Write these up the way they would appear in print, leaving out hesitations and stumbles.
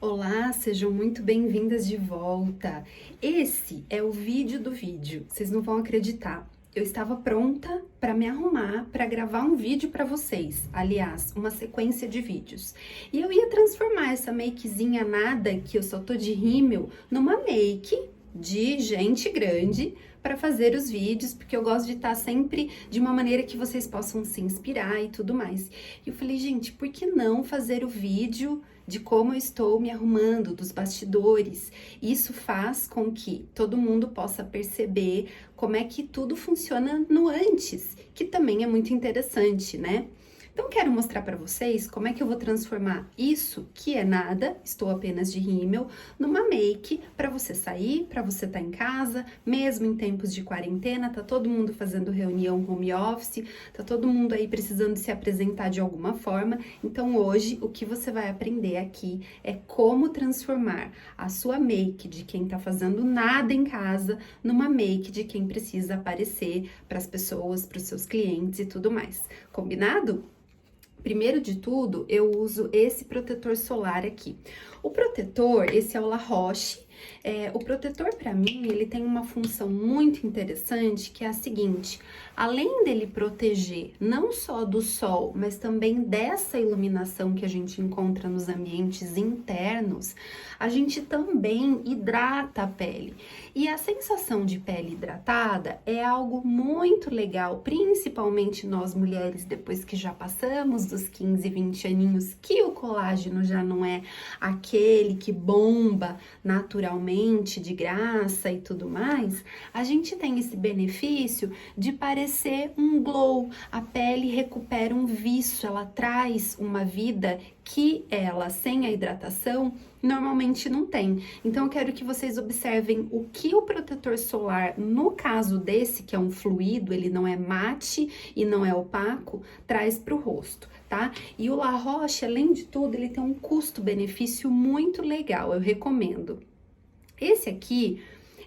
Olá, sejam muito bem-vindas de volta. Esse é o vídeo do vídeo, vocês não vão acreditar. Eu estava pronta para me arrumar para gravar um vídeo para vocês, aliás, uma sequência de vídeos. E eu ia transformar essa makezinha nada, que eu só tô de rímel, numa make de gente grande para fazer os vídeos, porque eu gosto de estar sempre de uma maneira que vocês possam se inspirar e tudo mais. E eu falei, gente, por que não fazer o vídeo de como eu estou me arrumando, dos bastidores? Isso faz com que todo mundo possa perceber como é que tudo funciona no antes, que também é muito interessante, né? Então, quero mostrar para vocês como é que eu vou transformar isso, que é nada, estou apenas de rímel, numa make para você sair, para você estar em casa, mesmo em tempos de quarentena, tá todo mundo fazendo reunião home office, tá todo mundo aí precisando se apresentar de alguma forma. Então, hoje, o que você vai aprender aqui é como transformar a sua make de quem tá fazendo nada em casa numa make de quem precisa aparecer para as pessoas, para os seus clientes e tudo mais. Combinado? Primeiro de tudo, eu uso esse protetor solar aqui. O protetor, esse é o La Roche. O protetor, para mim, ele tem uma função muito interessante, que é a seguinte: além dele proteger não só do sol, mas também dessa iluminação que a gente encontra nos ambientes internos, a gente também hidrata a pele. E a sensação de pele hidratada é algo muito legal, principalmente nós mulheres, depois que já passamos dos 15, 20 aninhos, que o colágeno já não é aquele que bomba naturalmente, de graça e tudo mais, a gente tem esse benefício de parecer um glow. A pele recupera um viço, ela traz uma vida que ela, sem a hidratação, normalmente não tem. Então, eu quero que vocês observem o que o protetor solar, no caso desse, que é um fluido, ele não é mate e não é opaco, traz para o rosto, tá? E o La Roche, além de tudo, ele tem um custo-benefício muito legal, eu recomendo. Esse aqui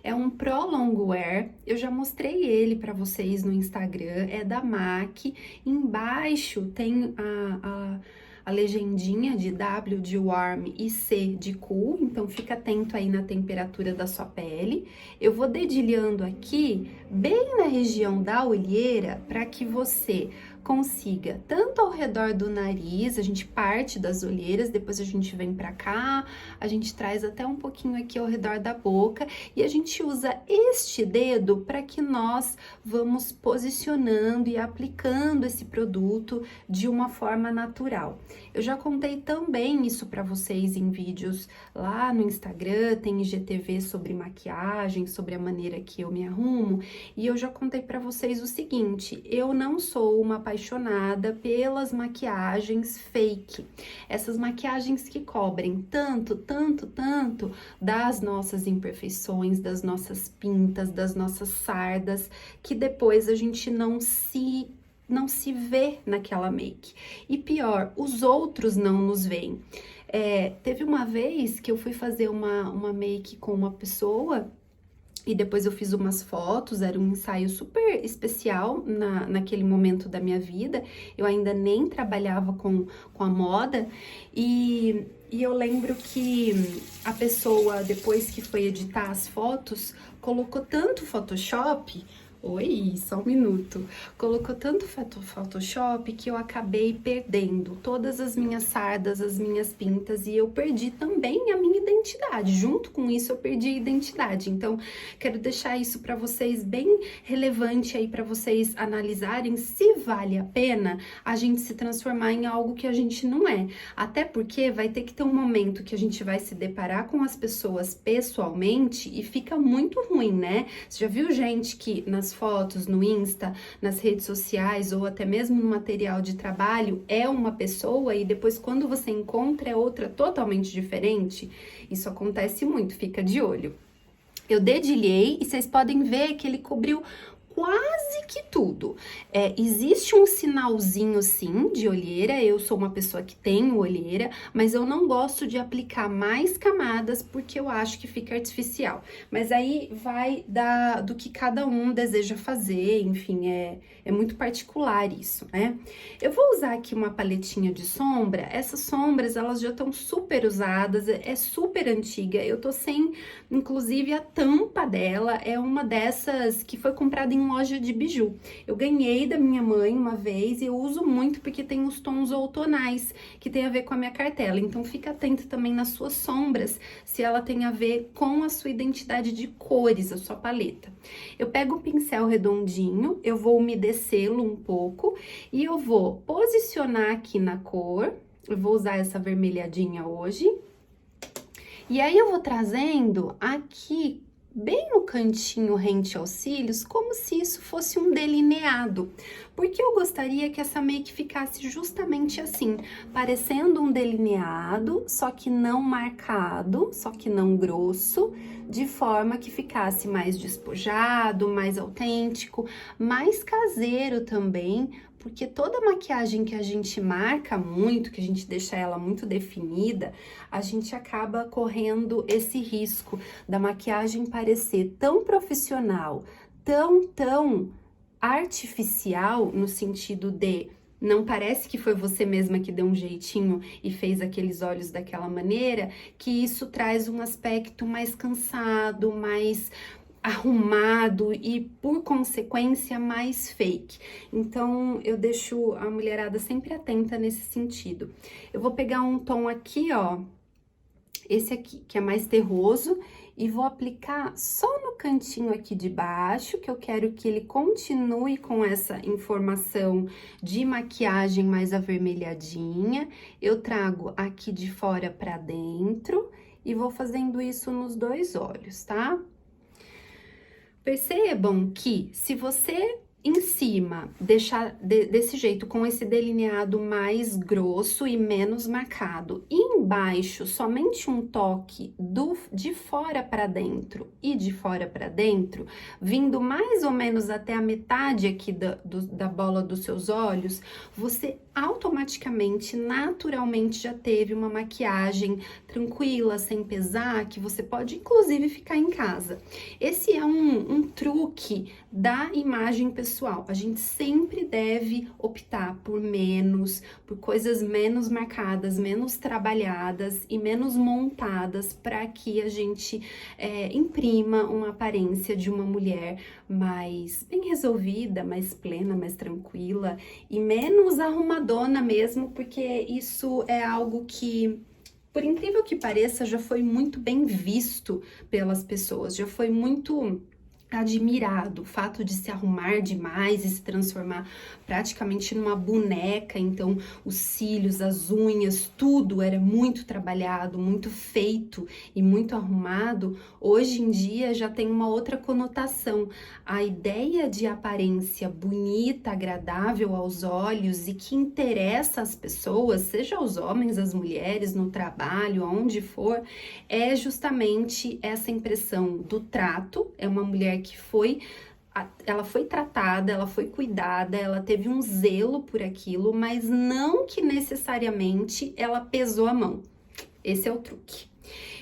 é um Pro Longwear, eu já mostrei ele para vocês no Instagram, é da MAC. Embaixo tem a legendinha de W de warm e C de cool, então fica atento aí na temperatura da sua pele. Eu vou dedilhando aqui, bem na região da olheira, para que você consiga, tanto ao redor do nariz, a gente parte das olheiras, depois a gente vem pra cá, a gente traz até um pouquinho aqui ao redor da boca, e a gente usa este dedo para que nós vamos posicionando e aplicando esse produto de uma forma natural. Eu já contei também isso para vocês em vídeos lá no Instagram, tem IGTV sobre maquiagem, sobre a maneira que eu me arrumo, e eu já contei para vocês o seguinte: eu não sou uma apaixonada pelas maquiagens fake, essas maquiagens que cobrem tanto das nossas imperfeições, das nossas pintas, das nossas sardas, que depois a gente não se vê naquela make. E pior, os outros não nos veem. Teve uma vez que eu fui fazer uma make com uma pessoa, e depois eu fiz umas fotos, era um ensaio super especial naquele momento da minha vida. Eu ainda nem trabalhava com a moda, e eu lembro que a pessoa, depois que foi editar as fotos, colocou tanto Photoshop. Oi, só um minuto. Colocou tanto Photoshop que eu acabei perdendo todas as minhas sardas, as minhas pintas, e eu perdi também a minha identidade. Junto com isso, eu perdi a identidade. Então, quero deixar isso para vocês bem relevante aí para vocês analisarem se vale a pena a gente se transformar em algo que a gente não é. Até porque vai ter que ter um momento que a gente vai se deparar com as pessoas pessoalmente e fica muito ruim, né? Você já viu gente que nas fotos, no Insta, nas redes sociais ou até mesmo no material de trabalho é uma pessoa e depois quando você encontra é outra totalmente diferente? Isso acontece muito, fica de olho. Eu dedilhei e vocês podem ver que ele cobriu quase quase que tudo. Existe um sinalzinho, sim, de olheira. Eu sou uma pessoa que tem olheira, mas eu não gosto de aplicar mais camadas porque eu acho que fica artificial. Mas aí vai do que cada um deseja fazer, enfim, é muito particular isso, né? Eu vou usar aqui uma paletinha de sombra. Essas sombras, elas já estão super usadas, é super antiga. Eu tô sem, inclusive, a tampa dela. É uma dessas que foi comprada em loja de biju. Eu ganhei da minha mãe uma vez e eu uso muito porque tem os tons outonais que tem a ver com a minha cartela. Então, fica atento também nas suas sombras, se ela tem a ver com a sua identidade de cores, a sua paleta. Eu pego o pincel redondinho, eu vou umedecê-lo um pouco e eu vou posicionar aqui na cor. Eu vou usar essa vermelhadinha hoje. E aí, eu vou trazendo aqui, bem no cantinho rente aos cílios, como se isso fosse um delineado. Porque eu gostaria que essa make ficasse justamente assim, parecendo um delineado, só que não marcado, só que não grosso, de forma que ficasse mais despojado, mais autêntico, mais caseiro também, porque toda maquiagem que a gente marca muito, que a gente deixa ela muito definida, a gente acaba correndo esse risco da maquiagem parecer tão profissional, tão artificial, no sentido de não parece que foi você mesma que deu um jeitinho e fez aqueles olhos daquela maneira, que isso traz um aspecto mais cansado, mais arrumado e, por consequência, mais fake. Então, eu deixo a mulherada sempre atenta nesse sentido. Eu vou pegar um tom aqui, ó, esse aqui, que é mais terroso, e vou aplicar só no cantinho aqui de baixo, que eu quero que ele continue com essa informação de maquiagem mais avermelhadinha. Eu trago aqui de fora pra dentro e vou fazendo isso nos dois olhos, tá? Percebam que se você em cima deixar desse jeito, com esse delineado mais grosso e menos marcado, e embaixo somente um toque de fora para dentro e de fora para dentro, vindo mais ou menos até a metade aqui da bola dos seus olhos, você automaticamente, naturalmente já teve uma maquiagem tranquila, sem pesar, que você pode inclusive ficar em casa. Esse é um truque da imagem pessoal. A gente sempre deve optar por coisas menos marcadas, menos trabalhadas e menos montadas, para que a gente imprima uma aparência de uma mulher mais bem resolvida, mais plena, mais tranquila e menos arrumadona mesmo, porque isso é algo que, por incrível que pareça, já foi muito bem visto pelas pessoas, já foi muito admirado o fato de se arrumar demais e se transformar praticamente numa boneca. Então, os cílios, as unhas, tudo era muito trabalhado, muito feito e muito arrumado. Hoje em dia já tem uma outra conotação. A ideia de aparência bonita, agradável aos olhos e que interessa às pessoas, seja os homens, as mulheres, no trabalho, aonde for, é justamente essa impressão do trato. É uma mulher que ela foi tratada, ela foi cuidada, ela teve um zelo por aquilo, mas não que necessariamente ela pesou a mão. Esse é o truque.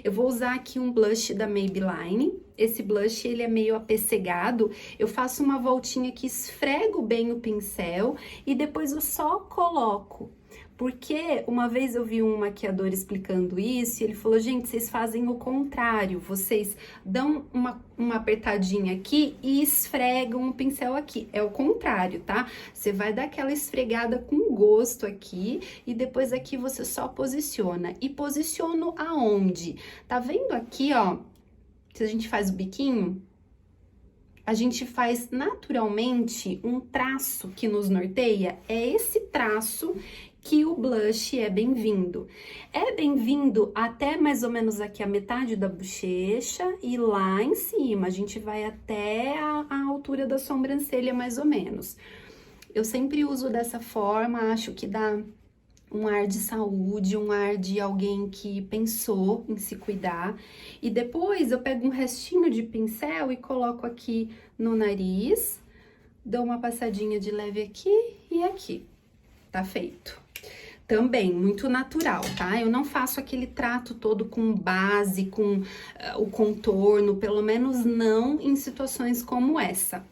Eu vou usar aqui um blush da Maybelline. Esse blush, ele é meio apessegado. Eu faço uma voltinha que esfrego bem o pincel e depois eu só coloco. Porque uma vez eu vi um maquiador explicando isso e ele falou: gente, vocês fazem o contrário, vocês dão uma apertadinha aqui e esfregam o pincel aqui. É o contrário, tá? Você vai dar aquela esfregada com gosto aqui e depois aqui você só posiciona. E posiciono aonde? Tá vendo aqui, ó? Se a gente faz o biquinho, a gente faz naturalmente um traço que nos norteia. É esse traço que o blush é bem-vindo. É bem-vindo até mais ou menos aqui a metade da bochecha e lá em cima. A gente vai até a altura da sobrancelha, mais ou menos. Eu sempre uso dessa forma, acho que dá um ar de saúde, um ar de alguém que pensou em se cuidar. E depois eu pego um restinho de pincel e coloco aqui no nariz, Dou uma passadinha de leve aqui e aqui. Tá feito. Também muito natural, tá? Eu não faço aquele trato todo com base, com o contorno, pelo menos não em situações como essa.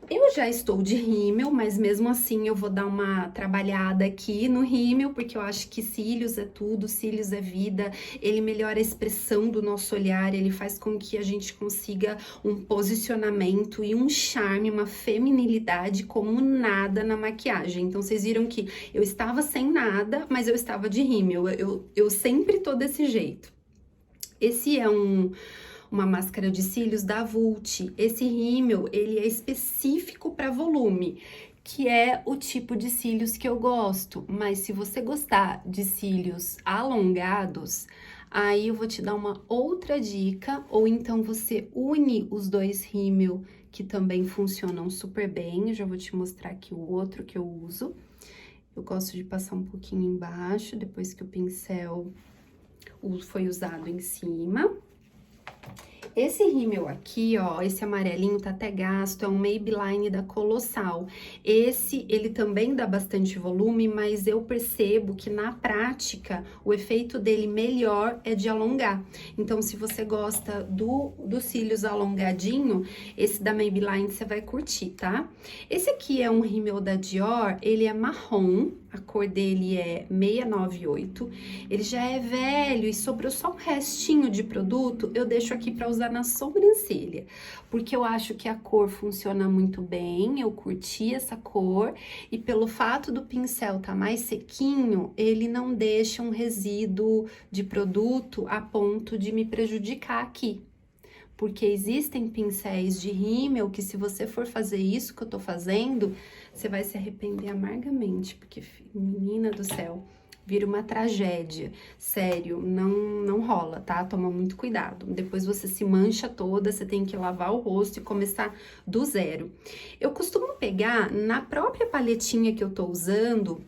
Eu já estou de rímel, mas mesmo assim eu vou dar uma trabalhada aqui no rímel, porque eu acho que cílios é tudo, cílios é vida, ele melhora a expressão do nosso olhar, ele faz com que a gente consiga um posicionamento e um charme, uma feminilidade como nada na maquiagem. Então vocês viram que eu estava sem nada, mas eu estava de rímel, eu sempre tô desse jeito. Esse é uma máscara de cílios da Vult. Esse rímel, ele é específico para volume, que é o tipo de cílios que eu gosto. Mas se você gostar de cílios alongados, aí eu vou te dar uma outra dica, ou então você une os dois rímel, que também funcionam super bem. Eu já vou te mostrar aqui o outro que eu uso. Eu gosto de passar um pouquinho embaixo, depois que o pincel foi usado em cima. Esse rímel aqui, ó, esse amarelinho tá até gasto, é um Maybelline da Colossal. Esse, ele também dá bastante volume, mas eu percebo que na prática, o efeito dele melhor é de alongar. Então, se você gosta dos cílios alongadinho, esse da Maybelline você vai curtir, tá? Esse aqui é um rímel da Dior, ele é marrom, a cor dele é 698, ele já é velho e sobrou só um restinho de produto, eu deixo aqui para usar na sobrancelha, porque eu acho que a cor funciona muito bem, eu curti essa cor, e pelo fato do pincel tá mais sequinho, ele não deixa um resíduo de produto a ponto de me prejudicar aqui. Porque existem pincéis de rímel que se você for fazer isso que eu tô fazendo, você vai se arrepender amargamente, porque, menina do céu, vira uma tragédia. Sério, não rola, tá? Toma muito cuidado. Depois você se mancha toda, você tem que lavar o rosto e começar do zero. Eu costumo pegar na própria paletinha que eu tô usando,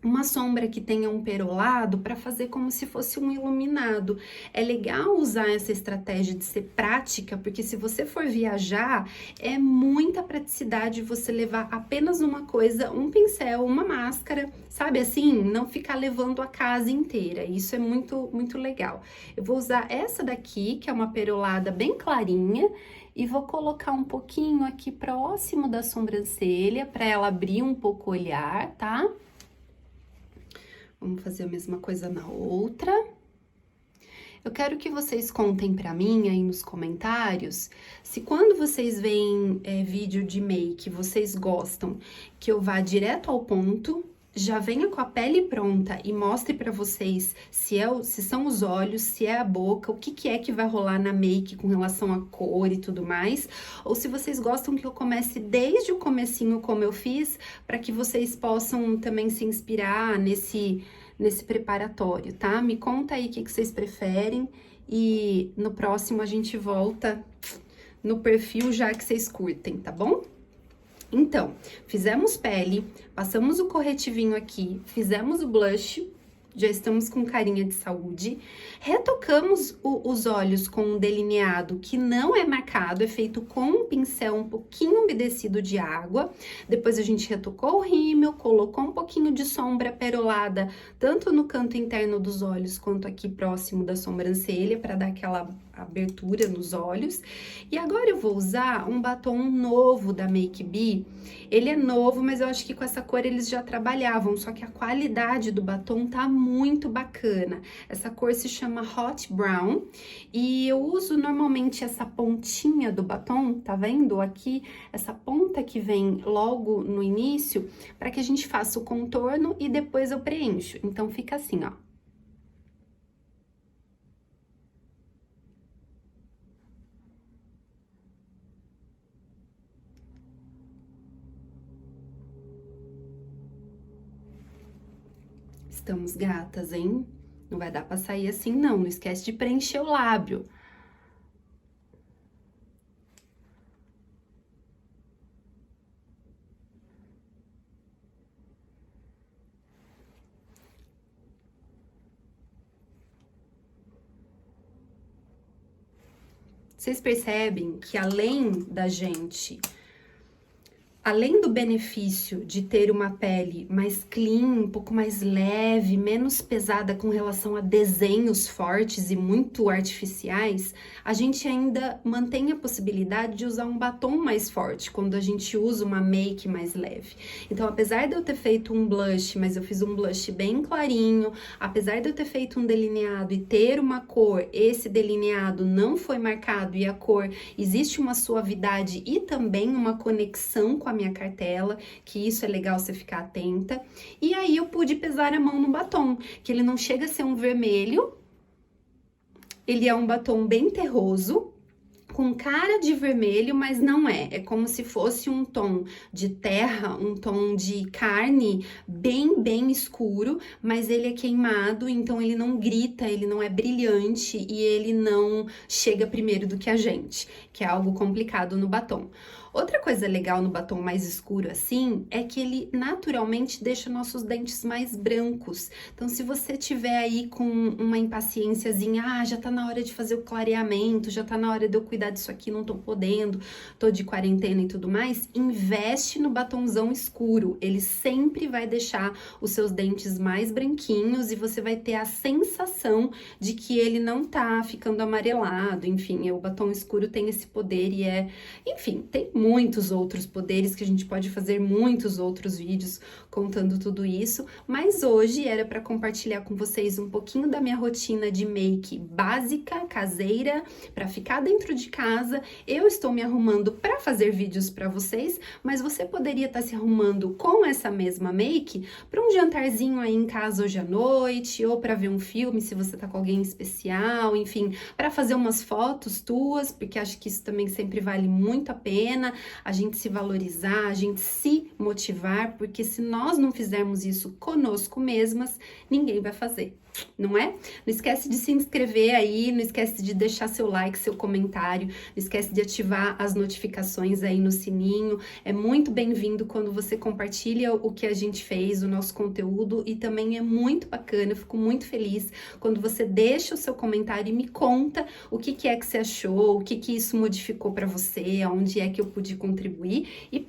uma sombra que tenha um perolado para fazer como se fosse um iluminado. É legal usar essa estratégia de ser prática, porque se você for viajar, é muita praticidade você levar apenas uma coisa, um pincel, uma máscara, sabe assim? Não ficar levando a casa inteira. Isso é muito legal. Eu vou usar essa daqui, que é uma perolada bem clarinha, e vou colocar um pouquinho aqui próximo da sobrancelha, para ela abrir um pouco o olhar, tá? Vamos fazer a mesma coisa na outra. Eu quero que vocês contem pra mim aí nos comentários, se quando vocês veem vídeo de make, vocês gostam que eu vá direto ao ponto, já venha com a pele pronta e mostre pra vocês se são os olhos, se é a boca, o que é que vai rolar na make com relação à cor e tudo mais, ou se vocês gostam que eu comece desde o comecinho como eu fiz, para que vocês possam também se inspirar nesse preparatório, tá? Me conta aí o que vocês preferem e no próximo a gente volta no perfil já que vocês curtem, tá bom? Então, fizemos pele, passamos o corretivinho aqui, fizemos o blush, já estamos com carinha de saúde, retocamos os olhos com um delineado que não é marcado, é feito com um pincel um pouquinho umedecido de água, depois a gente retocou o rímel, colocou um pouquinho de sombra perolada, tanto no canto interno dos olhos, quanto aqui próximo da sobrancelha, para dar aquela abertura nos olhos. E agora eu vou usar um batom novo da Make Be. Ele é novo, mas eu acho que com essa cor eles já trabalhavam, só que a qualidade do batom tá muito bacana. Essa cor se chama Hot Brown e eu uso normalmente essa pontinha do batom, tá vendo aqui? Essa ponta que vem logo no início, para que a gente faça o contorno e depois eu preencho. Então fica assim, ó. Estamos gatas, hein? Não vai dar pra sair assim, não. Não esquece de preencher o lábio. Vocês percebem que além da gente além do benefício de ter uma pele mais clean, um pouco mais leve, menos pesada com relação a desenhos fortes e muito artificiais, a gente ainda mantém a possibilidade de usar um batom mais forte quando a gente usa uma make mais leve. Então, apesar de eu ter feito um blush, mas eu fiz um blush bem clarinho, apesar de eu ter feito um delineado e ter uma cor, esse delineado não foi marcado e a cor existe uma suavidade e também uma conexão com a minha cartela, que isso é legal você ficar atenta. E aí eu pude pesar a mão no batom, que ele não chega a ser um vermelho, ele é um batom bem terroso, com cara de vermelho, mas não é. É como se fosse um tom de terra, um tom de carne bem escuro, mas ele é queimado, então ele não grita, ele não é brilhante e ele não chega primeiro do que a gente, que é algo complicado no batom. Outra coisa legal no batom mais escuro assim, é que ele naturalmente deixa nossos dentes mais brancos. Então, se você tiver aí com uma impaciênciazinha, já tá na hora de fazer o clareamento, já tá na hora de eu cuidar disso aqui, não tô podendo, tô de quarentena e tudo mais, investe no batomzão escuro. Ele sempre vai deixar os seus dentes mais branquinhos e você vai ter a sensação de que ele não tá ficando amarelado. Enfim, o batom escuro tem esse poder e enfim, tem muitos outros poderes que a gente pode fazer muitos outros vídeos contando tudo isso, mas hoje era para compartilhar com vocês um pouquinho da minha rotina de make básica, caseira, para ficar dentro de casa. Eu estou me arrumando para fazer vídeos para vocês, mas você poderia estar se arrumando com essa mesma make para um jantarzinho aí em casa hoje à noite, ou para ver um filme se você tá com alguém especial, enfim, para fazer umas fotos tuas, porque acho que isso também sempre vale muito a pena. A gente se valorizar, a gente se motivar, porque se nós não fizermos isso conosco mesmas, ninguém vai fazer, não é? Não esquece de se inscrever aí, não esquece de deixar seu like, seu comentário, não esquece de ativar as notificações aí no sininho. É muito bem-vindo quando você compartilha o que a gente fez, o nosso conteúdo, e também é muito bacana, eu fico muito feliz quando você deixa o seu comentário e me conta o que é que você achou, o que isso modificou para você, aonde é que eu pude contribuir, e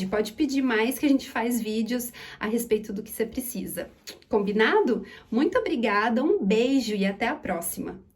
pode pedir mais que a gente faz vídeos a respeito do que você precisa. Combinado? Muito obrigada, um beijo e até a próxima!